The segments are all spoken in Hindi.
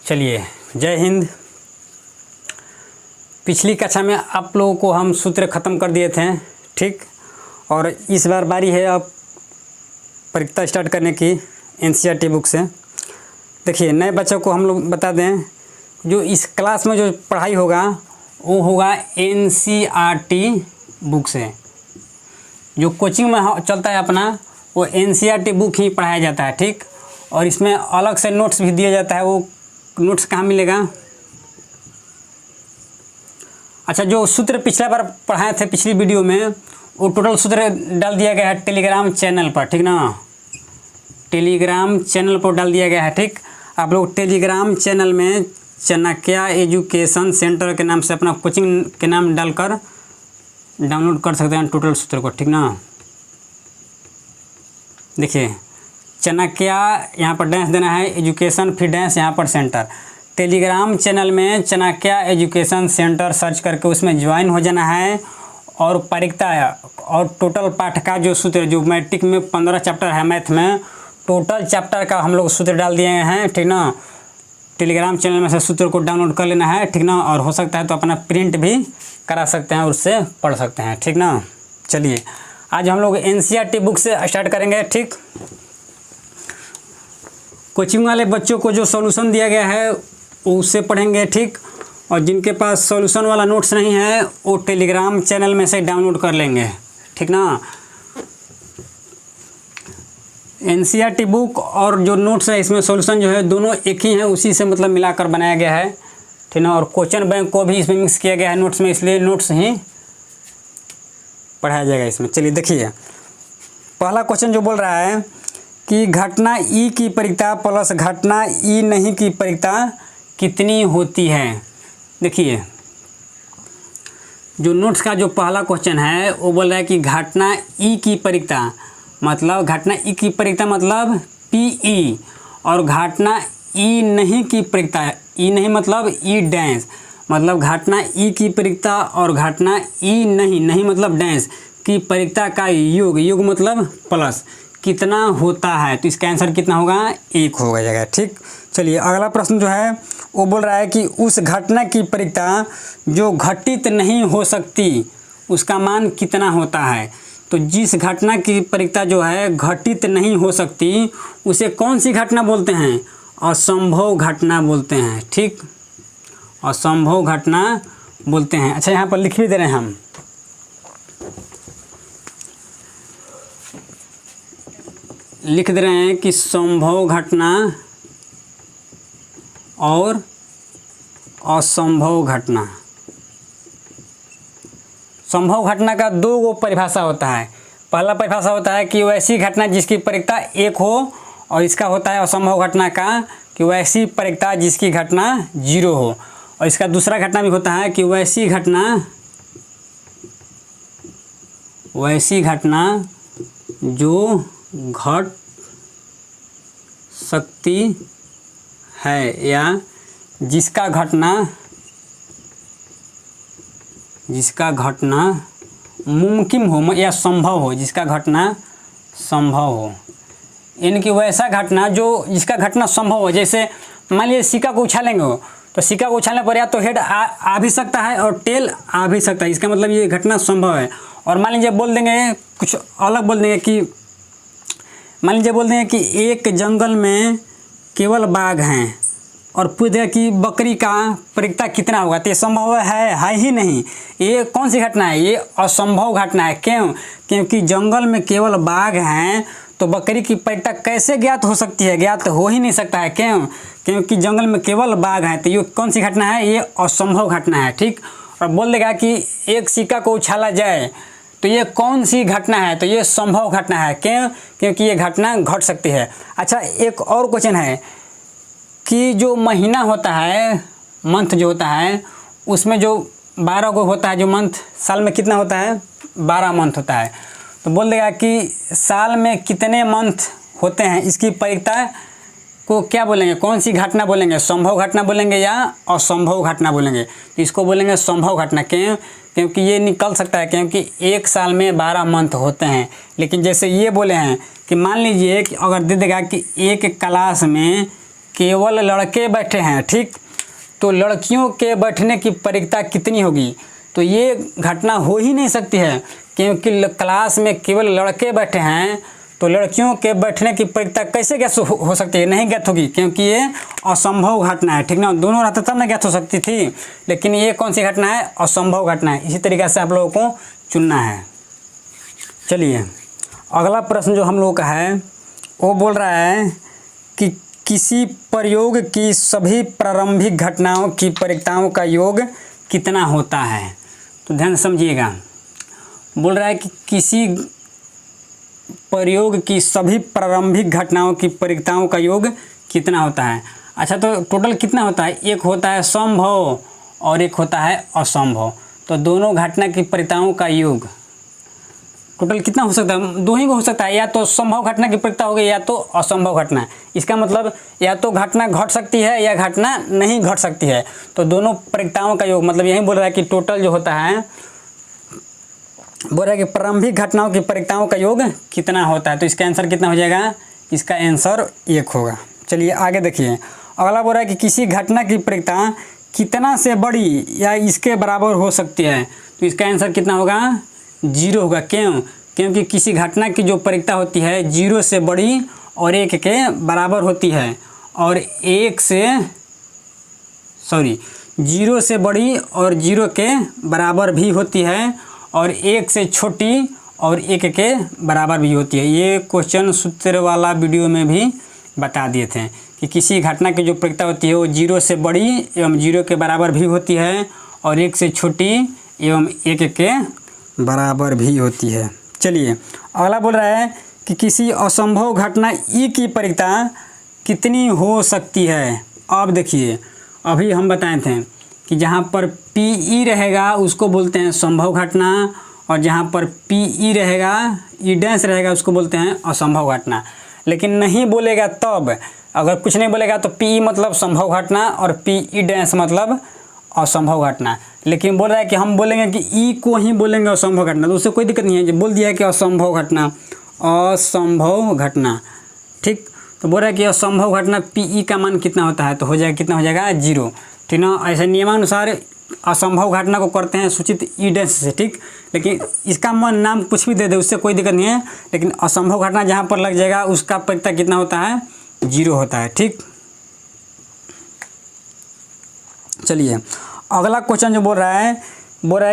चलिए, जय हिंद। पिछली कक्षा में आप लोगों को हम सूत्र ख़त्म कर दिए थे, ठीक। और इस बार बारी है अब परीक्षा स्टार्ट करने की एनसीईआरटी बुक से। देखिए, नए बच्चों को हम लोग बता दें, जो इस क्लास में जो पढ़ाई होगा वो होगा एनसीईआरटी बुक से। जो कोचिंग में चलता है अपना, वो एनसीईआरटी बुक ही पढ़ाया जाता है, ठीक। और इसमें अलग से नोट्स भी दिया जाता है। वो नोट्स कहाँ मिलेगा? अच्छा, जो सूत्र पिछला बार पढ़ाए थे पिछली वीडियो में, वो टोटल सूत्र डाल दिया गया है टेलीग्राम चैनल पर, ठीक ना। टेलीग्राम चैनल पर डाल दिया गया है, ठीक। आप लोग टेलीग्राम चैनल में चाणक्य एजुकेशन सेंटर के नाम से अपना कोचिंग के नाम डालकर डाउनलोड कर सकते हैं टोटल सूत्र को, ठीक ना। देखिए, चाणक्य यहाँ पर डैश देना है, एजुकेशन फिर डैश यहाँ पर सेंटर। टेलीग्राम चैनल में चाणक्य एजुकेशन सेंटर सर्च करके उसमें ज्वाइन हो जाना है। और परीक्षा और टोटल पाठ का जो सूत्र, जो मैट्रिक में 15 चैप्टर है मैथ में, टोटल चैप्टर का हम लोग सूत्र डाल दिए हैं, ठीक ना। टेलीग्राम चैनल में से सूत्र को डाउनलोड कर लेना है, ठीक ना। और हो सकता है तो अपना प्रिंट भी करा सकते हैं और उससे पढ़ सकते हैं, ठीक ना। चलिए, आज हम लोग एनसीईआरटी बुक से स्टार्ट करेंगे, ठीक। कोचिंग वाले बच्चों को जो सॉल्यूशन दिया गया है वो उससे पढ़ेंगे, ठीक। और जिनके पास सॉल्यूशन वाला नोट्स नहीं है वो टेलीग्राम चैनल में से डाउनलोड कर लेंगे, ठीक ना। एनसीईआरटी बुक और जो नोट्स है, इसमें सॉल्यूशन जो है दोनों एक ही है, उसी से मतलब मिलाकर बनाया गया है, ठीक ना। और क्वेश्चन बैंक को भी इसमें मिक्स किया गया है नोट्स में, इसलिए नोट्स ही पढ़ाया जाएगा इसमें। चलिए देखिए, पहला क्वेश्चन जो बोल रहा है कि घटना ई की परिक्ता प्लस घटना ई नहीं की परिक्ता कितनी होती है। देखिए, जो नोट्स का जो पहला क्वेश्चन है वो बोल रहा है कि घटना ई की परिक्ता, मतलब घटना ई की परिक्ता मतलब पीई, और घटना ई नहीं की परिक्ता, ई नहीं मतलब ई डैश, मतलब घटना ई की परिक्ता और घटना ई नहीं मतलब डैश की परिक्ता का योग, योग मतलब प्लस कितना होता है। तो इसका आंसर कितना होगा? 1 होगा जाएगा, ठीक। चलिए, अगला प्रश्न जो है वो बोल रहा है कि उस घटना की परिक्ता जो घटित नहीं हो सकती उसका मान कितना होता है। तो जिस घटना की परिक्ता जो है घटित नहीं हो सकती उसे कौन सी घटना बोलते हैं? असंभव घटना बोलते हैं, ठीक। असंभव घटना बोलते हैं। अच्छा, यहाँ पर लिख भी दे रहे हैं हम, लिख दे रहे हैं कि संभव घटना और असंभव घटना। संभव घटना का 2 परिभाषा होता है। पहला परिभाषा होता है कि वैसी घटना जिसकी परिक्ता 1 हो, और इसका होता है असंभव घटना का कि वैसी परिक्ता जिसकी घटना 0 हो। और इसका दूसरा घटना भी होता है कि वैसी घटना जो घट सकती है या जिसका घटना मुमकिन हो या संभव हो, जिसका घटना संभव हो। यानी कि वैसा घटना जो जिसका घटना संभव हो। जैसे मान लीजिए सिक्का को उछालेंगे हो, तो सिक्का को उछालने पर या तो हेड आ भी सकता है और टेल आ भी सकता है, इसका मतलब ये घटना संभव है। और मान लीजिए बोल देंगे कुछ अलग, बोल देंगे कि मान लीजिए बोल देंगे कि एक जंगल में केवल बाघ हैं, और पूछ देगा कि बकरी का परिक्ता कितना होगा। तो ये संभव है ही नहीं। ये कौन सी घटना है? ये असंभव घटना है। क्यों? क्योंकि जंगल में केवल बाघ हैं, तो बकरी की परिक्ता कैसे ज्ञात हो सकती है? ज्ञात हो ही नहीं सकता है। क्यों? क्योंकि जंगल में केवल बाघ हैं। तो ये कौन सी घटना है? ये असंभव घटना है, ठीक। और बोल देगा कि एक सिक्का को उछाला जाए, तो ये कौन सी घटना है? तो ये संभव घटना है। क्यों? क्योंकि ये घटना घट सकती है। अच्छा, एक और क्वेश्चन है कि जो महीना होता है, मंथ जो होता है, उसमें जो 12 को होता है, जो मंथ, साल में कितना होता है? 12 मंथ होता है। तो बोल देगा कि साल में कितने मंथ होते हैं, इसकी परिक्ता को क्या बोलेंगे? कौन सी घटना बोलेंगे? संभव घटना बोलेंगे या असंभव घटना बोलेंगे? तो इसको बोलेंगे संभव घटना। क्यों? क्योंकि ये निकल सकता है, क्योंकि एक साल में 12 मंथ होते हैं। लेकिन जैसे ये बोले हैं कि मान लीजिए कि अगर दे देगा कि एक क्लास में केवल लड़के बैठे हैं, ठीक, तो लड़कियों के बैठने की परीक्षा कितनी होगी? तो ये घटना हो ही नहीं सकती है, क्योंकि क्लास में केवल लड़के बैठे हैं, तो लड़कियों के बैठने की परीक्षा कैसे ज्ञात हो सकती है? नहीं ज्ञात होगी, क्योंकि ये असंभव घटना है, ठीक ना। दोनों रहता तब ना ज्ञात हो सकती थी, लेकिन ये कौन सी घटना है? असंभव घटना है। इसी तरीके से आप लोगों को चुनना है। चलिए अगला प्रश्न जो हम लोगों का है वो बोल रहा है कि किसी प्रयोग की सभी प्रारंभिक घटनाओं की परीक्षाओं का योग कितना होता है? तो ध्यान से समझिएगा, बोल रहा है कि किसी प्रयोग की सभी प्रारंभिक घटनाओं की परीक्षाओं का योग कितना होता है। अच्छा, तो टोटल कितना होता है? एक होता है संभव और एक होता है असंभव, तो दोनों घटना की परीक्षाओं का योग टोटल कितना हो सकता है? दो ही हो सकता है, या तो संभव घटना की परीक्षा होगी या तो असंभव घटना। इसका मतलब या तो घटना घट सकती है या घटना नहीं घट सकती है, तो दोनों परीक्षाओं का योग, मतलब यही बोल रहा है कि टोटल जो होता है, बोल रहा है कि प्रारंभिक घटनाओं की परीक्षाओं का योग कितना होता है। तो इसका आंसर कितना हो जाएगा? इसका आंसर 1 होगा। चलिए आगे देखिए, अगला बोल रहा है कि किसी घटना की परीक्षा कितना से बड़ी या इसके बराबर हो सकती है। तो इसका आंसर कितना होगा? 0 होगा। क्यों? क्योंकि किसी घटना की जो परीक्षा होती है 0 से बड़ी और 1 के बराबर होती है, और 0 से बड़ी और 0 के बराबर भी होती है, और 1 से छोटी और 1 के बराबर भी होती है। ये क्वेश्चन सूत्र वाला वीडियो में भी बता दिए थे कि किसी घटना की जो परीक्षा होती है वो 0 से बड़ी एवं 0 के बराबर भी होती है, और 1 से छोटी एवं 1 के बराबर भी होती है। चलिए अगला बोल रहा है कि किसी असंभव घटना ई की परीक्षा कितनी हो सकती है। अब देखिए, अभी हम बताए थे कि जहाँ पर पी ई रहेगा उसको बोलते हैं संभव घटना, और जहाँ पर पी ई रहेगा, ई डैश रहेगा, उसको बोलते हैं असंभव घटना। लेकिन नहीं बोलेगा तब, अगर कुछ नहीं बोलेगा तो पी ई मतलब संभव घटना और पी ई डैश मतलब असंभव घटना। लेकिन बोल रहा है कि हम बोलेंगे कि ई को ही बोलेंगे असंभव घटना, तो उससे कोई दिक्कत नहीं है। जब बोल दिया है कि असंभव घटना, असंभव घटना, ठीक, तो बोल रहा है कि असंभव घटना पी ई का मान कितना होता है, तो हो जाएगा, कितना हो जाएगा? 0, ठीक ना। ऐसे नियमानुसार असंभव घटना को करते हैं सूचित ई डैश से, ठीक, लेकिन इसका मान नाम कुछ भी दे दे उससे कोई दिक्कत नहीं है, लेकिन असंभव घटना जहाँ पर लग जाएगा उसका परीक्षा कितना होता है? 0 होता है, ठीक। चलिए अगला क्वेश्चन जो बोल रहा है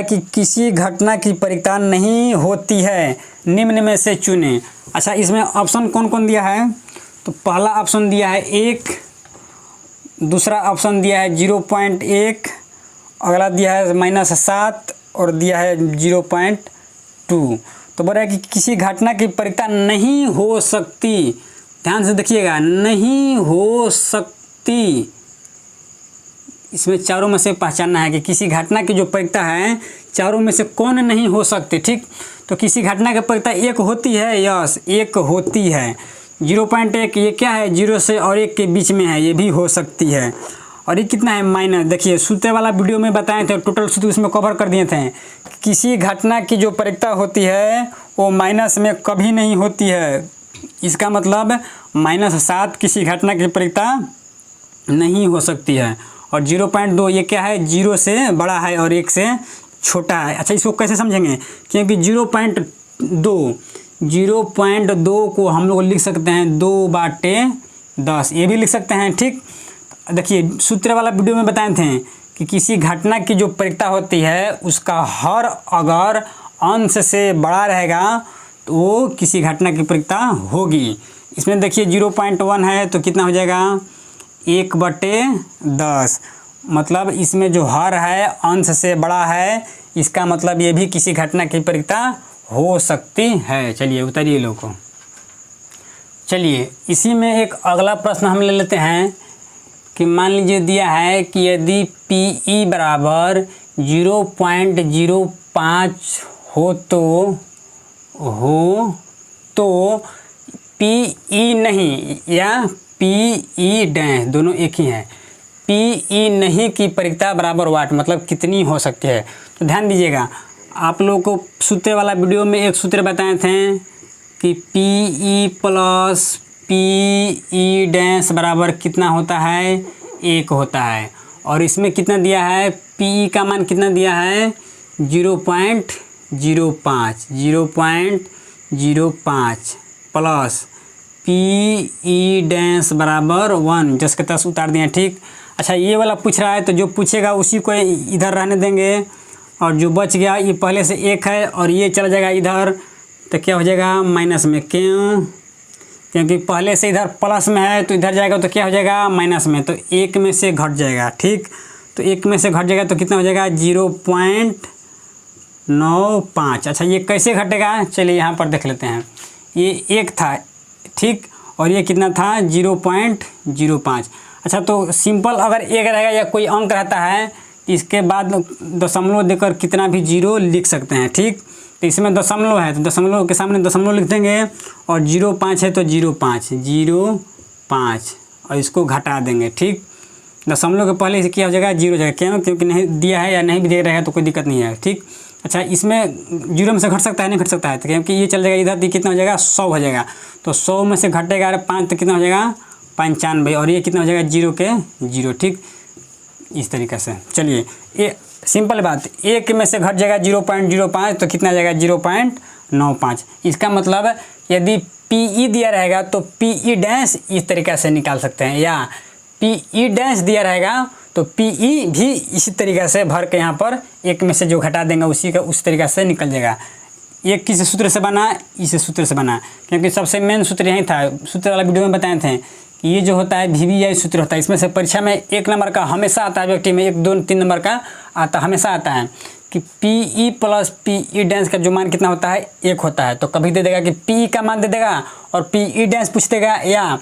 कि किसी घटना की परीक्षा नहीं होती है, निम्न में से चुने। अच्छा, इसमें ऑप्शन कौन कौन दिया है? तो पहला ऑप्शन दिया है 1, दूसरा ऑप्शन दिया है 0.1, अगला दिया है -7 और दिया है 0.2। तो बोल रहा है कि किसी घटना की परीक्षा नहीं हो सकती, ध्यान से देखिएगा, नहीं हो सकती। इसमें चारों में से पहचानना है कि किसी घटना की जो परीक्षा है चारों में से कौन नहीं हो सकती, ठीक। तो किसी घटना की परीक्षा 1 होती है, यस 1 होती है। 0.1 ये क्या है? 0 से और 1 के बीच में है, ये भी हो सकती है। और ये कितना है? माइनस। देखिए सूत्र वाला वीडियो में बताए थे, टोटल सूत्र उसमें कवर कर दिए थे। किसी घटना की जो परीक्षा होती है वो माइनस में कभी नहीं होती है। इसका मतलब -7 किसी घटना की परीक्षा नहीं हो सकती है। और 0.2 ये क्या है? 0 से बड़ा है और 1 से छोटा है। अच्छा, इसको कैसे समझेंगे? क्योंकि 0.2 को हम लोग लिख सकते हैं 2/10, ये भी लिख सकते हैं, ठीक। देखिए सूत्र वाला वीडियो में बताए थे कि किसी घटना की जो परीक्षा होती है उसका हर अगर अंश से बड़ा रहेगा तो वो किसी घटना की परीक्षा होगी। इसमें देखिए 0.1 है तो कितना हो जाएगा? 1/10, मतलब इसमें जो हर है अंश से बड़ा है, इसका मतलब ये भी किसी घटना की परीक्षा हो सकती है। चलिए उतारिए लोगों को। चलिए इसी में एक अगला प्रश्न हम ले लेते हैं कि मान लीजिए दिया है कि यदि PE बराबर 0.05 हो तो PE नहीं या PE डैश दोनों एक ही हैं। PE नहीं की परीक्षा बराबर वाट मतलब कितनी हो सकती है? तो ध्यान दीजिएगा, आप लोगों को सूत्र वाला वीडियो में एक सूत्र बताए थे कि PE plus P E dash बराबर कितना होता है, 1 होता है। और इसमें कितना दिया है, पी ई का मान कितना दिया है, 0.05 प्लस पी ई डैश बराबर 1, जस के तस उतार दिया, ठीक। अच्छा ये वाला पूछ रहा है तो जो पूछेगा उसी को इधर रहने देंगे, और जो बच गया ये पहले से 1 है और ये चला जाएगा इधर, तो क्या हो जाएगा माइनस में। क्यों? क्योंकि पहले से इधर प्लस में है तो इधर जाएगा तो क्या हो जाएगा माइनस में, तो 1 में से घट जाएगा, ठीक। तो 1 में से घट जाएगा तो कितना हो जाएगा 0.95। अच्छा ये कैसे घटेगा, चलिए यहाँ पर देख लेते हैं। ये 1 था, ठीक, और ये कितना था 0.05। अच्छा तो सिंपल अगर 1 रहेगा या कोई अंक रहता है इसके बाद दशमलव देकर कितना भी 0 लिख सकते हैं, ठीक। तो इसमें दशमलव है तो दशमलव के सामने दशमलव लिख देंगे, और 0.5 है तो 0.05 और इसको घटा देंगे, ठीक। दशमलव के पहले से क्या हो जाएगा 0 हो जाएगा। क्यों? क्योंकि नहीं दिया है या नहीं भी दे रहेगा तो कोई दिक्कत नहीं है, ठीक। अच्छा इसमें 0 में से घट सकता है, नहीं घट सकता है, तो क्योंकि ये चल जाएगा इधर, तो कितना हो जाएगा 100 हो जाएगा। तो 100 में से घटेगा 5 तो कितना हो जाएगा 95, और ये कितना हो जाएगा 0 के 0, ठीक। इस तरीक़े से चलिए ये सिंपल बात, 1 में से घट जाएगा 0.05 तो कितना आ जाएगा 0.95। इसका मतलब यदि पी ई दिया रहेगा तो पी ई डैश इस तरीक़े से निकाल सकते हैं, या पी ई डैश दिया रहेगा तो पी ई भी इसी तरीक़े से भर के यहाँ पर 1 में से जो घटा देंगे उसी का उस तरीक़े से निकल जाएगा। ये किस सूत्र से बना, इस सूत्र से बना, क्योंकि सबसे मेन सूत्र यही था। सूत्र वाला वीडियो में बताए थे कि ये जो होता है VBI सूत्र होता है। इसमें से परीक्षा में 1 नंबर का हमेशा आता है, व्यक्ति में 1, 2, 3 नंबर का आता हमेशा आता है कि P E plus P E dash का जो मान कितना होता है 1 होता है। तो कभी दे देगा कि पी ई का मान दे देगा और पी ई डैश पूछ देगा, या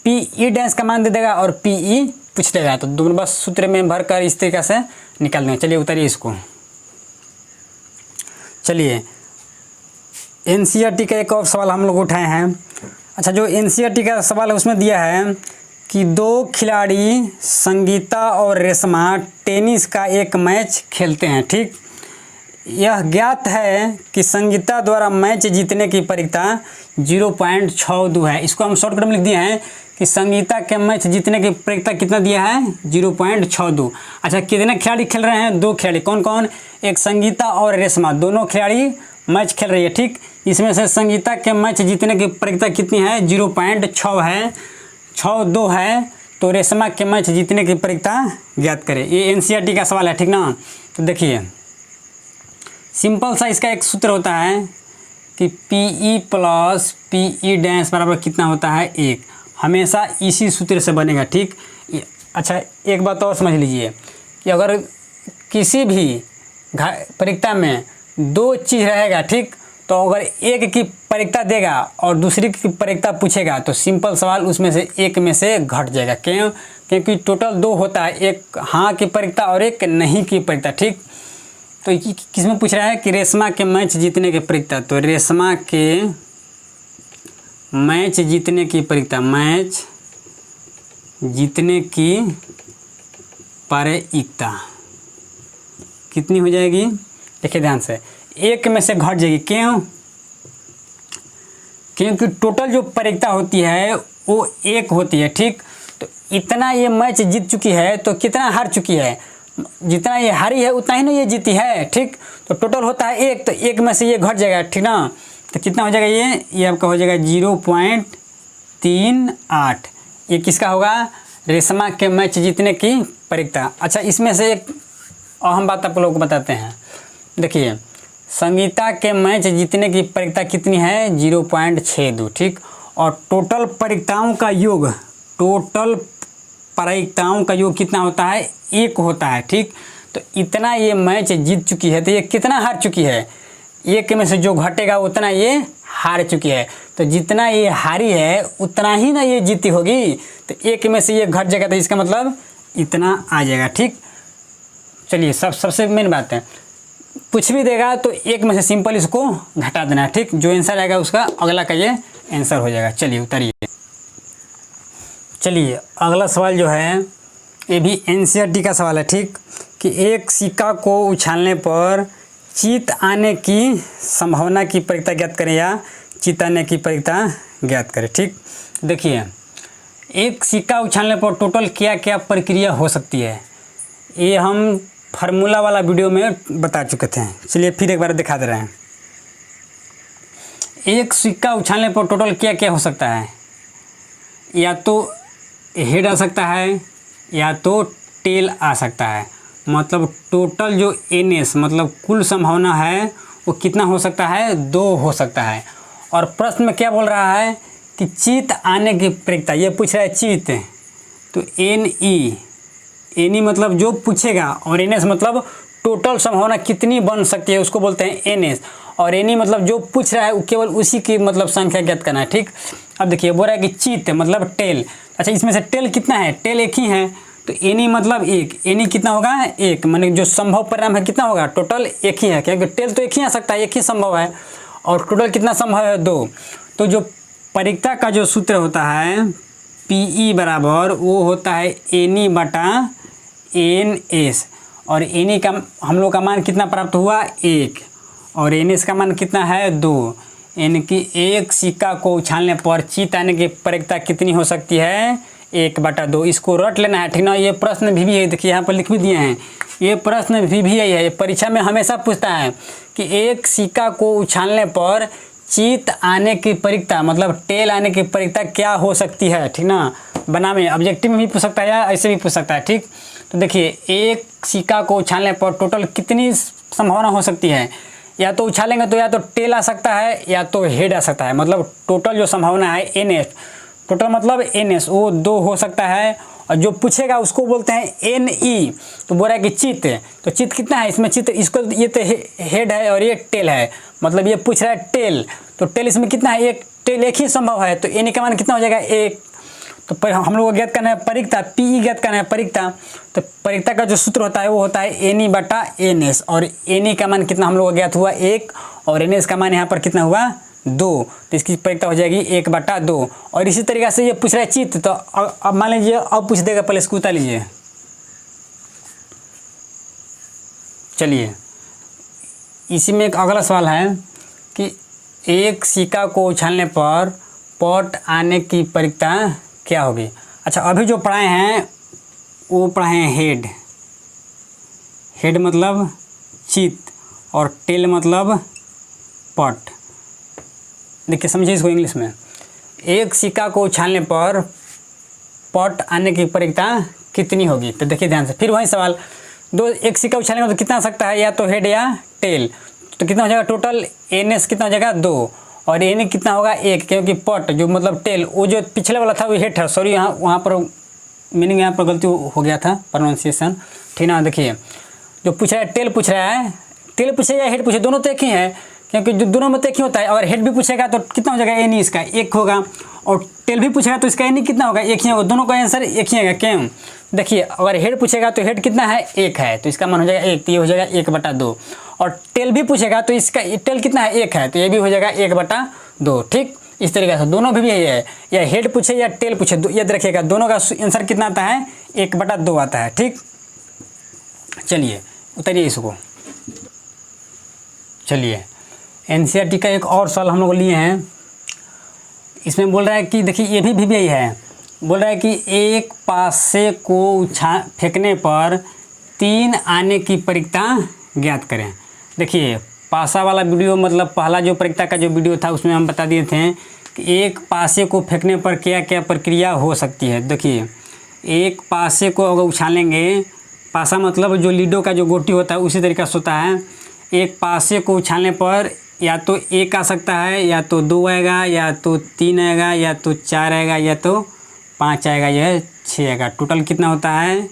पी ई डैश का मान दे देगा और पी ई पूछ देगा। तो दोनों बस सूत्र में भर कर इस तरीक़े से निकाल देंगे। चलिए उतारिए इसको। चलिए NCERT का एक और सवाल हम लोग उठाए हैं। अच्छा जो NCERT का सवाल है उसमें दिया है कि 2 खिलाड़ी संगीता और रेशमा टेनिस का एक मैच खेलते हैं, ठीक। यह ज्ञात है कि संगीता द्वारा मैच जीतने की परिकता 0.62 है। इसको हम शॉर्टकट में लिख दिए हैं कि संगीता के मैच जीतने की परिकता कितना दिया है 0.62। अच्छा कितने खिलाड़ी खेल रहे हैं, 2 खिलाड़ी। कौन कौन? एक संगीता और रेशमा, दोनों खिलाड़ी मैच खेल रही है, ठीक। इसमें से संगीता के मैच जीतने की परिकता कितनी है 0.6 है, 6.2 है। तो रेशमा के मैच जीतने की परिकता ज्ञात करें। ये NCERT का सवाल है, ठीक ना। तो देखिए सिंपल सा इसका एक सूत्र होता है कि P E plus P E dash बराबर कितना होता है 1। हमेशा इसी सूत्र से बनेगा, ठीक। अच्छा एक बात और समझ लीजिए कि अगर किसी भी परिकता में 2 चीज़ रहेगा, ठीक, तो अगर एक की परिकता देगा और दूसरी की परिकता पूछेगा तो सिंपल सवाल उसमें से 1 में से घट जाएगा। क्यों? क्योंकि टोटल 2 होता है, एक हाँ की परिकता और एक नहीं की परिकता, ठीक। तो किसमें पूछ रहा है कि रेशमा के मैच जीतने की परिकता। तो रेशमा के मैच जीतने की परिकता, मैच जीतने की परिकता कितनी हो जाएगी? देखिए ध्यान से, 1 में से घट जाएगी। क्यों? क्योंकि टोटल जो परिकता होती है वो 1 होती है, ठीक। तो इतना ये मैच जीत चुकी है तो कितना हार चुकी है, जितना ये हारी है उतना ही ना ये जीती है, ठीक। तो टोटल होता है 1, तो 1 में से ये घट जाएगा, ठीक ना। तो कितना हो जाएगा ये आपका हो जाएगा 0.38। ये किसका होगा? रेशमा के मैच जीतने की परिकता। अच्छा इसमें से एक अहम बात आप लोगों को बताते हैं। देखिए संगीता के मैच जीतने की परिकता कितनी है 0.62, ठीक। और टोटल परिकताओं का योग, टोटल परिकताओं का योग कितना होता है 1 होता है, ठीक। तो इतना ये मैच जीत चुकी है तो ये कितना हार चुकी है, 1 में से जो घटेगा उतना ये हार चुकी है। तो जितना ये हारी है उतना ही ना ये जीती होगी। तो 1 में से ये घट जाएगा तो इसका मतलब इतना आ जाएगा, ठीक। चलिए सबसे मेन बात है, कुछ भी देगा तो 1 में से सिंपल इसको घटा देना है, ठीक। जो आंसर आएगा उसका अगला का ये आंसर हो जाएगा। चलिए उतारिए। चलिए अगला सवाल जो है ये भी NCERT का सवाल है, ठीक, कि एक सिक्का को उछालने पर जीत आने की संभावना की परिकता ज्ञात करें या जीत आने की परिकता ज्ञात करें, ठीक। देखिए, एक सिक्का उछालने पर टोटल क्या क्या प्रक्रिया हो सकती है, ये हम फार्मूला वाला वीडियो में बता चुके थे। चलिए फिर एक बार दिखा दे रहे हैं। एक सिक्का उछालने पर टोटल क्या क्या हो सकता है, या तो हेड आ सकता है या तो टेल आ सकता है। मतलब टोटल जो NS मतलब कुल संभावना है वो कितना हो सकता है, 2 हो सकता है। और प्रश्न में क्या बोल रहा है कि चित आने की प्रक्रिया, ये पूछ रहा है चित, तो NE मतलब जो पूछेगा, और NS मतलब टोटल संभावना कितनी बन सकती है उसको बोलते हैं NS, और NE मतलब जो पूछ रहा है वो केवल उसी की मतलब संख्या ज्ञात करना है। ठीक, अब देखिए बोल रहा है कि चित मतलब टेल। अच्छा, इसमें से टेल कितना है, टेल एक ही है, तो NE मतलब 1, NE कितना होगा 1, माने जो संभव परिणाम है कितना होगा, टोटल एक ही है, क्योंकि टेल तो एक ही आ सकता है, एक ही संभव है, और टोटल कितना संभव है 2। तो जो परिक्ता का जो सूत्र होता है PE बराबर वो होता है NE बटा NS, और NE का हम लोग का मान कितना प्राप्त हुआ 1, और NS का मान कितना है 2। यानी कि एक सिक्का को उछालने पर चित आने की प्रक्रिया कितनी हो सकती है, 1/2। इसको रट लेना है, ठीक ना। ये प्रश्न भी है, देखिए यहाँ पर लिख भी दिए हैं, ये प्रश्न भी यही है, परीक्षा में हमेशा पूछता है कि एक सिक्का को उछालने पर चित आने की प्रक्रिया मतलब टेल आने की प्रक्रिया क्या हो सकती है, ठीक ना। बना में ऑब्जेक्टिव में भी पूछ सकता है या ऐसे भी पूछ सकता है। ठीक, तो देखिए एक सिक्का को उछालने पर टोटल कितनी संभावना हो सकती है, या तो उछालेंगे तो या तो टेल आ सकता है या तो हेड आ सकता है। मतलब टोटल जो संभावना है NS, टोटल मतलब NS वो 2 हो सकता है, और जो पूछेगा उसको बोलते हैं NE। तो बोल रहा है कि चित, तो चित कितना है इसमें, चित इसको ये तो हेड है और ये टेल है, मतलब ये पूछ रहा है टेल, तो टेल इसमें कितना है, एक टेल एक ही संभव है, तो NE का मान कितना हो जाएगा 1। तो पर हम लोग को ज्ञात करना है प्रक्रिया, PE ज्ञात करना है प्रक्रिया, तो प्रक्रिया का जो सूत्र होता है वो होता है NE बटा NS, और NE का मान कितना हम लोग को ज्ञात हुआ 1, और NS का मान यहाँ पर कितना हुआ 2, तो इसकी प्रक्रिया हो जाएगी 1/2। और इसी तरीके से ये पूछ रहा है चित, तो अब मान लीजिए अब पूछ देगा, पहले इसको उतार लीजिए। चलिए इसी में एक अगला सवाल है कि एक सिक्का को उछालने पर पट आने की प्रक्रिया क्या होगी। अच्छा, अभी जो पढ़ाए हैं वो पढ़ाए हैं हेड, हेड मतलब चित, और टेल मतलब पट। देखिए समझिए इसको इंग्लिश में, एक सिक्का को उछालने पर पट आने की प्रक्रिया कितनी होगी। तो देखिए ध्यान से, फिर वही सवाल, एक सिक्का उछालेंगे तो कितना आ सकता है, या तो हेड या टेल, तो कितना हो जाएगा टोटल NS कितना हो जाएगा 2, और NE कितना होगा 1, क्योंकि पट जो मतलब टेल वो जो पिछले वाला था वो हेड है, सॉरी यहाँ वहाँ पर मीनिंग यहाँ पर गलती हो गया था प्रोनाउंसिएशन, ठीक ना। देखिए जो पूछ रहा है टेल पूछ रहा है, टेल पूछे या हेड पूछे दोनों तो एक ही है, क्योंकि जो दोनों में तो एक ही होता है। और हेड भी पूछेगा तो कितना हो जाएगा NE इसका 1 होगा, और टेल भी पूछेगा तो इसका NE कितना होगा 1 ही होगा, दोनों का आंसर एक ही है। क्यों, देखिए अगर हेड पूछेगा तो हेड कितना है 1 है, तो इसका मान हो जाएगा 1, तो ये हो जाएगा 1/2। और टेल भी पूछेगा तो इसका टेल कितना है 1 है, तो ये भी हो जाएगा 1/2। ठीक, इस तरीके से दोनों भी यही है, या हेड पूछे या टेल पूछे, याद रखिएगा दोनों का आंसर कितना आता है 1/2 आता है। ठीक, चलिए उतारिए इसको। चलिए NCERT का एक और सवाल हम लोग लिए हैं, इसमें बोल रहा है कि देखिए ये भी यही है, बोल रहा है कि एक पासे को फेंकने पर 3 आने की प्रक्रिया ज्ञात करें। देखिए पासा वाला वीडियो मतलब पहला जो प्रक्रिया का जो वीडियो था उसमें हम बता दिए थे कि एक पासे को फेंकने पर क्या क्या प्रक्रिया हो सकती है। देखिए एक पासे को अगर उछालेंगे, पासा मतलब जो लीडो का जो गोटी होता है उसी तरीका से होता है। एक पासे को उछालने पर या तो 1 आ सकता है, या तो 2 आएगा, या तो 3 आएगा, या तो 4 आएगा, या तो 5 आएगा, यह 6 आएगा। टोटल कितना होता है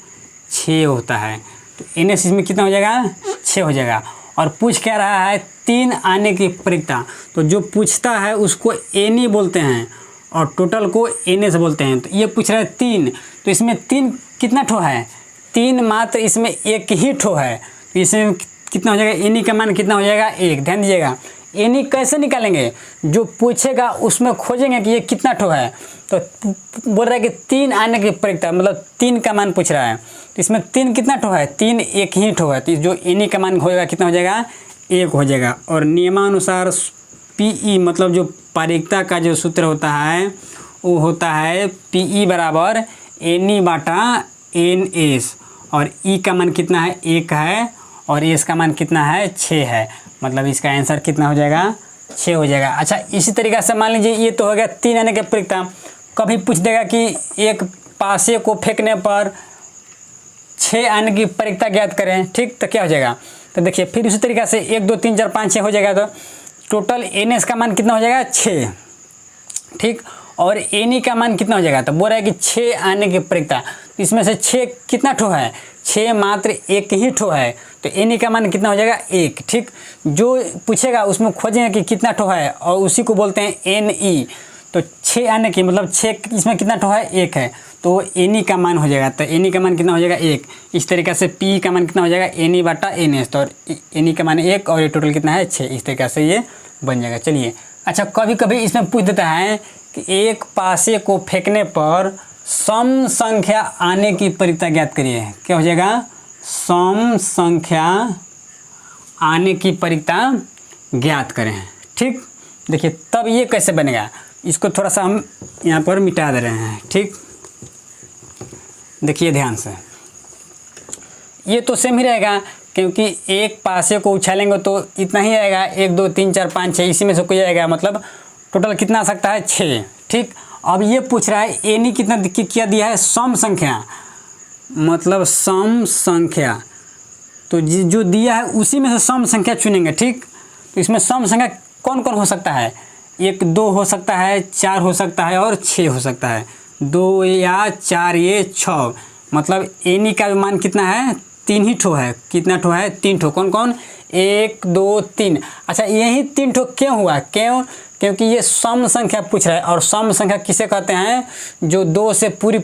6 होता है। तो NS इसमें कितना हो जाएगा 6 हो जाएगा। और पूछ क्या रहा है 3 आने की प्रक्रिया, तो जो पूछता है उसको NE बोलते हैं और टोटल को NS बोलते हैं। तो ये पूछ रहा है 3, तो इसमें 3 कितना ठो है 3 मात्र इसमें एक ही ठो है, तो इसमें कितना हो जाएगा NE का मान कितना हो जाएगा 1। ध्यान दीजिएगा NE कैसे निकालेंगे, जो पूछेगा उसमें खोजेंगे कि ये कितना ठो है, तो बोल रहा है कि 3 आने की प्रक्रिया मतलब 3 का मान पूछ रहा है, तो इसमें 3 कितना ठो है 3 एक ही ठो है, तो जो NE का मान होगा कितना हो जाएगा 1 हो जाएगा। और नियमानुसार PE मतलब जो प्रक्रिया का जो सूत्र होता है वो होता है PE बराबर NE बटा NS, और E का मान कितना है 1 है, और S का मान कितना है 6 है। मतलब इसका आंसर कितना हो जाएगा 6 हो जाएगा। अच्छा इसी तरीक़े से मान लीजिए ये तो हो गया 3 आने के परिक्ता। कभी पूछ देगा कि एक पासे को फेंकने पर 6 आने की परिक्ता ज्ञात करें, ठीक, तो क्या हो जाएगा, तो देखिए फिर उसी तरीक़े से 1 2 3 4 5 6 हो जाएगा, तो टोटल NS का मान कितना हो जाएगा 6, ठीक, और NE का मान कितना हो जाएगा, तो बोल रहा है कि 6 आने की परिक्ता, इसमें से 6 कितना ठो है, 6 मात्र एक ही ठो है, तो NE का मान कितना हो जाएगा 1, ठीक। जो पूछेगा उसमें खोजेंगे कि कितना ठो है और उसी को बोलते हैं NE। तो 6 आने की मतलब 6 इसमें कितना ठो है 1 है, तो NE का मान हो जाएगा, तो NE का मान कितना हो जाएगा 1। इस तरीक़े से PE का मान कितना हो जाएगा NE बटा NS, तो NE का मान 1 और ये टोटल कितना है 6। इस तरीक़े से ये बन जाएगा। चलिए अच्छा कभी कभी इसमें पूछ देता है कि एक पासे को फेंकने पर सम संख्या आने की परिक्ता ज्ञात करिए। क्या हो जाएगा, सम संख्या आने की परिक्ता ज्ञात करें, ठीक। देखिए तब ये कैसे बनेगा, इसको थोड़ा सा हम यहाँ पर मिटा दे रहे हैं, ठीक। देखिए ध्यान से, ये तो सेम ही रहेगा क्योंकि एक पासे को उछालेंगे तो इतना ही आएगा, 1 2 3 4 5 6 इसी में से कोई आएगा, मतलब टोटल कितना आ सकता है 6, ठीक। अब ये पूछ रहा है NE कितना क्या दिया है, सम संख्या, मतलब सम संख्या, तो जो दिया है उसी में से सम संख्या चुनेंगे, ठीक। तो इसमें सम संख्या कौन कौन हो सकता है, 1 2 हो सकता है, 4 हो सकता है और 6 हो सकता है, 2 या 4 ये 6, मतलब NE का मान कितना है 3 ही ठो है, कितना ठो है 3 ठो, कौन कौन 1 2 3। अच्छा यही 3 ठो क्यों हुआ, क्योंकि ये सम संख्या पूछ रहा है, और सम संख्या किसे कहते हैं, जो 2 से पूरी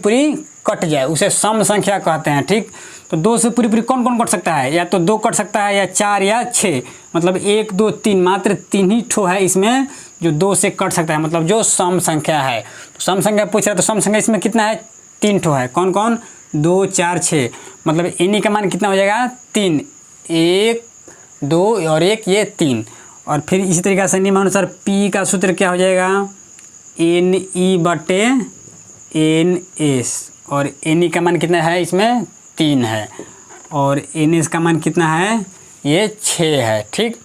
कट जाए उसे सम संख्या कहते हैं, ठीक। तो 2 से पूरी कौन कौन कट सकता है, या तो 2 कट सकता है या 4 या 6, मतलब 1 2 3 मात्र 3 ही ठो है इसमें जो 2 से कट सकता है, मतलब जो सम संख्या है। तो सम संख्या पूछ रहा है तो सम संख्या इसमें कितना है 3 ठो है, कौन कौन 2 4 6, मतलब NE का मान कितना हो जाएगा 3, 1 2 और 1 ये 3। और फिर इसी तरीक़े से नियमानुसार P का सूत्र क्या हो जाएगा NE बटे NS, और NE का मान कितना है इसमें 3 है, और NS का मान कितना है ये 6 है, ठीक।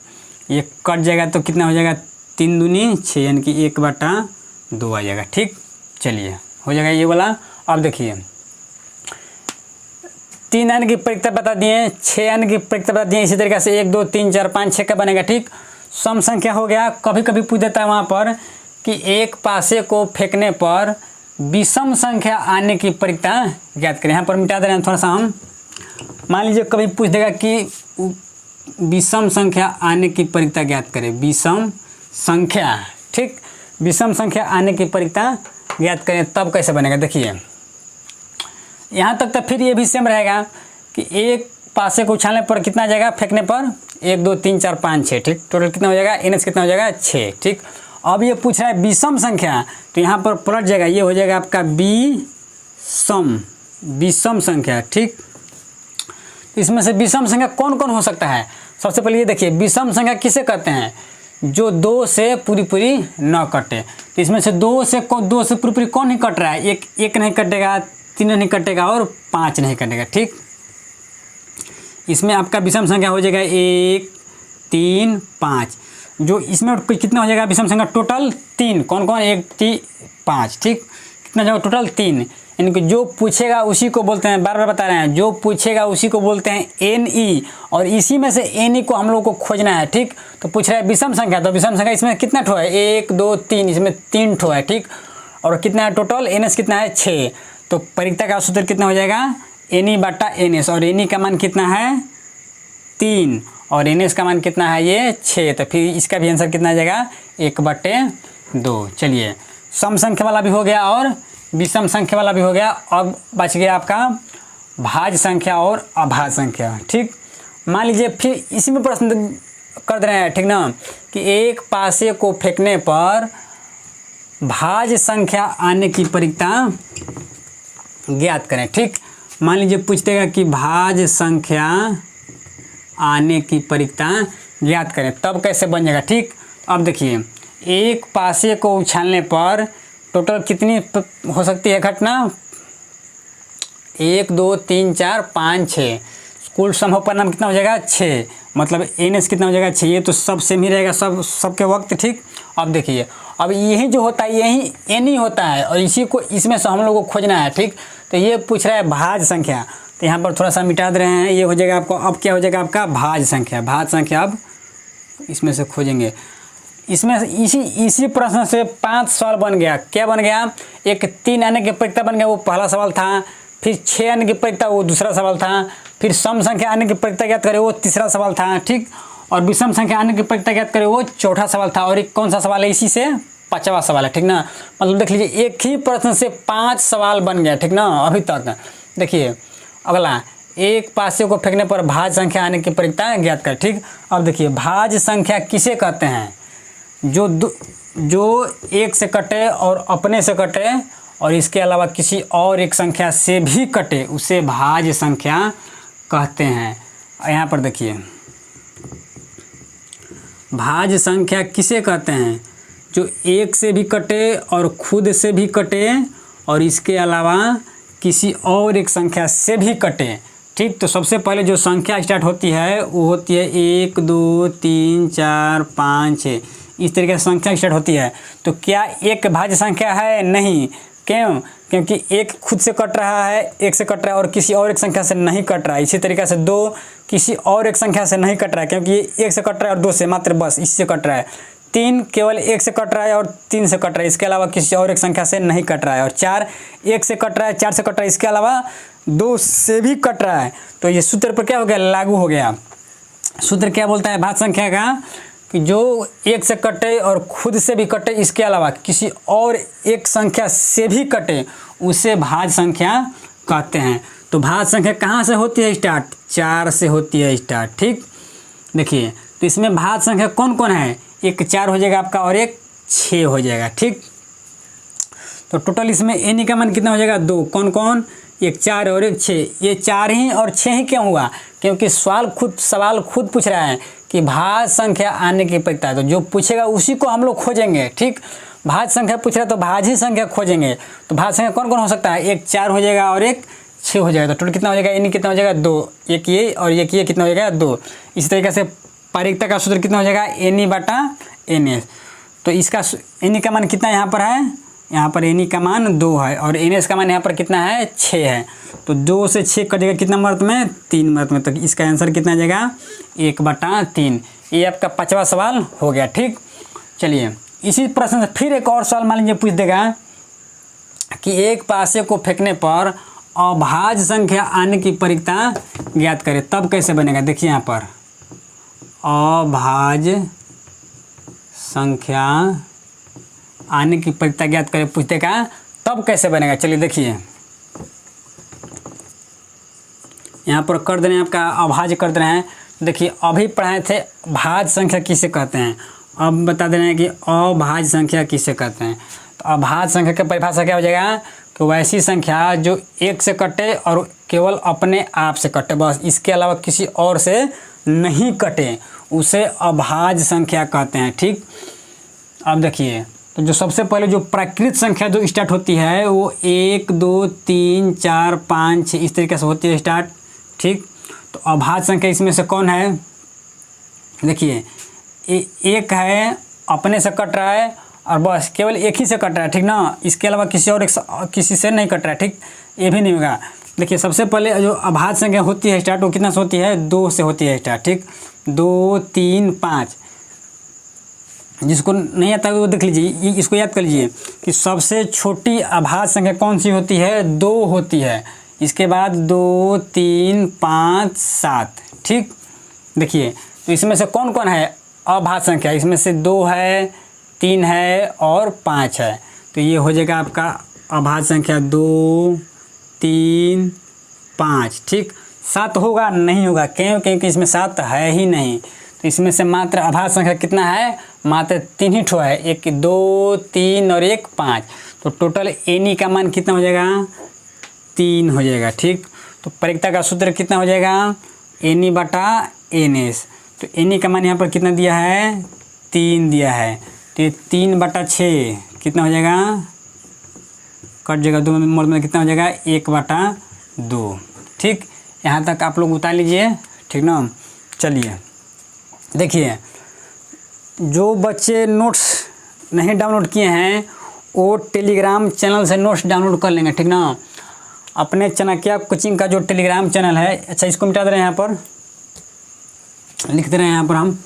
ये कट जाएगा तो कितना हो जाएगा 3 दूनी 6, यानी कि 1 बटा 2 आ जाएगा, ठीक। चलिए हो जाएगा ये वाला। अब देखिए 3 आने की परिक्ता बता दिए, 6 आने की परिक्ता बता दिए, इसी तरीके से 1 2 3 4 5 6 का बनेगा, ठीक। सम संख्या हो गया। कभी कभी पूछ देता है वहाँ पर कि एक पासे को फेंकने पर विषम संख्या आने की परिक्ता ज्ञात करें। यहाँ पर मिटा दे रहे हैं थोड़ा सा हम। मान लीजिए कभी पूछ देगा कि विषम संख्या आने की परिक्ता ज्ञात करें, विषम संख्या, ठीक, विषम संख्या आने की परिक्ता ज्ञात करें, तब कैसे बनेगा। देखिए यहाँ तक तो फिर ये भी सेम रहेगा कि एक पासे को उछालने पर कितना आ जाएगा, फेंकने पर 1 2 3 4 5 6, ठीक। टोटल कितना हो जाएगा NS कितना हो जाएगा 6, ठीक। अब ये पूछ रहा है विषम संख्या, तो यहाँ पर पलट जाएगा, ये हो जाएगा आपका विषम संख्या, ठीक। इसमें से विषम संख्या कौन कौन हो सकता है। सबसे पहले ये देखिए विषम संख्या किसे कहते हैं, जो 2 से पूरी न कटे। तो इसमें से 2 से पूरी कौन नहीं कट रहा है, एक नहीं कटेगा, 3 नहीं कटेगा और 5 नहीं कटेगा, ठीक। इसमें आपका विषम संख्या हो जाएगा 1 3 5, जो इसमें कितना हो जाएगा विषम संख्या टोटल 3, कौन कौन 1 3 5, ठीक। कितना जाएगा टोटल 3, यानी कि जो पूछेगा उसी को बोलते हैं, बार बार बता रहे हैं, जो पूछेगा उसी को बोलते हैं NE, और इसी में से NE को हम लोग को खोजना है, ठीक। तो पूछ रहा है विषम संख्या, तो विषम संख्या इसमें कितना ठो है 1 2 3, इसमें 3 ठो है, ठीक। और कितना है टोटल NS कितना है 6। तो परिक्ता का सूत्र कितना हो जाएगा NE बटा NS, और NE का मान कितना है 3 और NS का मान कितना है ये 6। तो फिर इसका भी आंसर कितना आ जाएगा 1 बटे 2। चलिए सम संख्या वाला भी हो गया और विषम संख्या वाला भी हो गया। अब बच गया आपका भाज्य संख्या और अभाज्य संख्या, ठीक। मान लीजिए फिर इसी में प्रश्न कर दे रहे हैं, ठीक ना, कि एक पासे को फेंकने पर भाज्य संख्या आने की परिक्ता ज्ञात करें, ठीक। मान लीजिए पूछ देगा कि भाज्य संख्या आने की परिक्ता ज्ञात करें, तब कैसे बन जाएगा, ठीक। अब देखिए एक पासे को उछालने पर टोटल कितनी हो सकती है घटना, 1 2 3 4 5 6, कुल संभव परिणाम कितना हो जाएगा 6, मतलब NS कितना हो जाएगा 6। ये तो सब सेम ही रहेगा, सबके वक्त, ठीक। अब देखिए, अब यही जो होता है यही N ही होता है और इसी को इसमें से हम लोग को खोजना है, ठीक। तो ये पूछ रहा है भाज्य संख्या, तो यहाँ पर थोड़ा सा मिटा दे रहे हैं, ये हो जाएगा आपको, अब क्या हो जाएगा आपका भाज्य संख्या। भाज्य संख्या अब इसमें से खोजेंगे, इसमें इसी प्रश्न से 5 सवाल बन गया। क्या बन गया, एक 3 आने की परिकता बन गया, वो पहला सवाल था। फिर 6 आने की परिकता, वो दूसरा सवाल था। फिर सम संख्या आने की परिकता ज्ञात करें, वो तीसरा सवाल था, ठीक। और विषम संख्या आने की परिकता ज्ञात करें, वो चौथा सवाल था। और एक कौन सा सवाल है, इसी से 5वां सवाल है, ठीक ना। मतलब देख लीजिए, एक ही प्रश्न से 5 सवाल बन गया, ठीक ना, अभी तक। देखिए अगला, एक पासे को फेंकने पर भाज्य संख्या आने की परिकता ज्ञात करें, ठीक। अब देखिए, भाज्य संख्या किसे कहते हैं, जो एक से कटे और अपने से कटे और इसके अलावा किसी और एक संख्या से भी कटे, उसे भाज्य संख्या कहते हैं। यहाँ पर देखिए, भाज्य संख्या किसे कहते हैं, जो एक से भी कटे और खुद से भी कटे और इसके अलावा किसी और एक संख्या से भी कटे, ठीक। तो सबसे पहले जो संख्या स्टार्ट होती है वो होती है 1 2 3 4 5 6, इस तरीके से संख्या स्टार्ट होती है। तो क्या एक भाज्य संख्या है, नहीं। क्यों, क्योंकि एक खुद से कट रहा है, एक से कट रहा है और किसी और एक संख्या से नहीं कट रहा है। इसी तरीके से 2 किसी और एक संख्या से नहीं कट रहा है, क्योंकि ये 1 से कट रहा है और 2 से, मात्र बस इससे कट रहा है। 3 केवल 1 से कट रहा है और 3 से कट रहा है, इसके अलावा किसी और एक संख्या से नहीं कट रहा है। और 4 1 से कट रहा है, 4 से कट रहा है, इसके अलावा 2 से भी कट रहा है। तो ये सूत्र पर क्या हो गया, लागू हो गया। सूत्र क्या बोलता है भाज्य संख्या का, कि जो एक से कटे और खुद से भी कटे, इसके अलावा किसी और एक संख्या से भी कटे, उसे भाज्य संख्या कहते हैं। तो भाज्य संख्या कहाँ से होती है स्टार्ट, 4 से होती है स्टार्ट, ठीक। देखिए, तो इसमें भाज्य संख्या कौन कौन है, एक 4 हो जाएगा आपका और एक 6 हो जाएगा, ठीक। तो टोटल इसमें एन का मान कितना हो जाएगा, 2। कौन कौन, एक 4 और एक 6। ये 4 ही और 6 ही क्यों हुआ, क्योंकि सवाल खुद पूछ रहा है कि भाज्य संख्या आने की परिकता है, तो जो पूछेगा उसी को हम लोग खोजेंगे, ठीक। भाज्य संख्या पूछ रहा है तो भाज्य संख्या खोजेंगे। तो भाज्य संख्या कौन कौन हो सकता है, एक 4 हो जाएगा और एक 6 हो जाएगा। तो टोटल कितना हो जाएगा, एन कितना हो जाएगा, 2। एक ये और एक ये कितना हो जाएगा, 2। इसी तरीके से परिकता का सूत्र कितना हो जाएगा, NE/NS। तो इसका एन का मान कितना यहाँ पर है, यहाँ पर एन का मान 2 है और NS का मान यहाँ पर कितना है, 6 है। तो 2 से 6 कटेगा कितना मर्त में, 3 मर्त में। तो इसका आंसर कितना आ जाएगा, 1/3। ये आपका 5वां सवाल हो गया, ठीक। चलिए, इसी प्रश्न से फिर एक और सवाल मान लीजिए पूछ देगा कि एक पासे को फेंकने पर अभाज्य संख्या आने की परिकता ज्ञात करें, तब कैसे बनेगा। देखिए यहाँ पर अभाज्य संख्या आने की परिकता ज्ञात करें पूछ देगा, तब कैसे बनेगा। चलिए देखिए, यहाँ पर कर दे रहे हैं आपका अभाज्य कर दे रहे हैं। देखिए, अभी पढ़ाए थे भाज्य संख्या किसे कहते हैं, अब बता दे रहे हैं कि अभाज्य संख्या किसे कहते हैं। तो अभाज्य संख्या की परिभाषा क्या हो जाएगा, कि वैसी संख्या जो एक से कटे और केवल अपने आप से कटे, बस इसके अलावा किसी और से नहीं कटे, उसे अभाज्य संख्या कहते हैं, ठीक। अब देखिए, तो जो सबसे पहले जो प्राकृत संख्या जो स्टार्ट होती है वो 1 2 3 4 5 6 इस तरीके से होती है स्टार्ट, ठीक। तो अभाज्य संख्या इसमें से कौन है, देखिए एक है अपने से कट रहा है और बस केवल एक ही से कट रहा है, ठीक ना, इसके अलावा किसी से नहीं कट रहा है, ठीक। ये भी नहीं होगा। देखिए, सबसे पहले जो अभाज्य संख्या होती है स्टार्ट, वो कितना से होती है, 2 से होती है स्टार्ट, ठीक। 2 3 5, जिसको नहीं आता है वो देख लीजिए, इसको याद कर लीजिए कि सबसे छोटी अभाज्य संख्या कौन सी होती है, 2 होती है। इसके बाद 2 3 5 7, ठीक। देखिए, तो इसमें से कौन कौन है अभाज्य संख्या, इसमें से 2 है, 3 है और 5 है। तो ये हो जाएगा आपका अभाज्य संख्या 2 3 5, ठीक। 7 होगा नहीं होगा, क्यों, क्योंकि इसमें 7 है ही नहीं। तो इसमें से मात्र अभाज्य संख्या कितना है, मात्र 3 ही ठो है, एक 2 3 और एक 5। तो टोटल एन का मान कितना हो जाएगा, 3 हो जाएगा, ठीक। तो परिकता का सूत्र कितना हो जाएगा, NE/NS। तो एन का मान यहाँ पर कितना दिया है, 3 दिया है। तो ये 3/6 कितना हो जाएगा, कट जाएगा 2 मोड़ में कितना हो जाएगा 1/2। ठीक, यहाँ तक आप लोग उतार लीजिए। ठीक ना, चलिए देखिए, जो बच्चे नोट्स नहीं डाउनलोड किए हैं वो टेलीग्राम चैनल से नोट्स डाउनलोड कर लेंगे। ठीक ना, अपने चाणक्य कोचिंग का जो टेलीग्राम चैनल है, अच्छा इसको मिटा दे रहे हैं, यहाँ पर लिख दे रहे हैं, यहाँ पर हम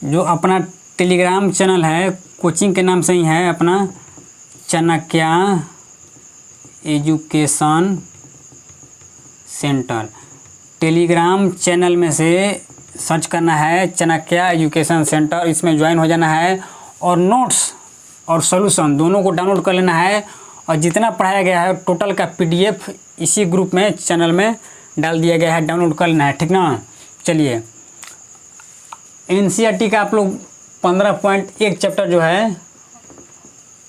जो अपना टेलीग्राम चैनल है कोचिंग के नाम से ही है, अपना Chanakya education centre. Telegram channel में से सर्च करना है चाणक्य एजुकेशन सेंटर, इसमें ज्वाइन हो जाना है और नोट्स और सॉल्यूशन दोनों को डाउनलोड कर लेना है। और जितना पढ़ाया गया है टोटल का PDF इसी ग्रुप में चैनल में डाल दिया गया है, डाउनलोड कर लेना है। ठीक ना, चलिए NCERT का आप लोग 15.1 चैप्टर जो है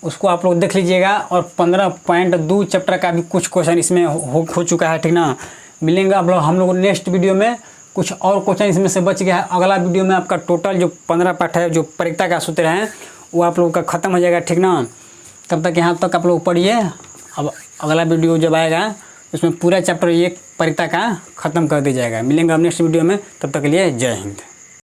उसको आप लोग देख लीजिएगा, और 15.2 चैप्टर का भी कुछ क्वेश्चन इसमें हो चुका है। ठीक ना, मिलेंगे आप लोग हम लोग नेक्स्ट वीडियो में। कुछ और क्वेश्चन इसमें से बच गया है, अगला वीडियो में आपका टोटल जो 15 पाठ है, जो परीक्षा का सूत्र है, वो आप लोगों का ख़त्म हो जाएगा। ठीक ना, तब तक यहाँ तक आप लोग पढ़िए। अब अगला वीडियो जब आएगा उसमें पूरा चैप्टर 1 परीक्षा का ख़त्म कर दिया जाएगा। मिलेंगे अब नेक्स्ट वीडियो में, तब तक के लिए जय हिंद।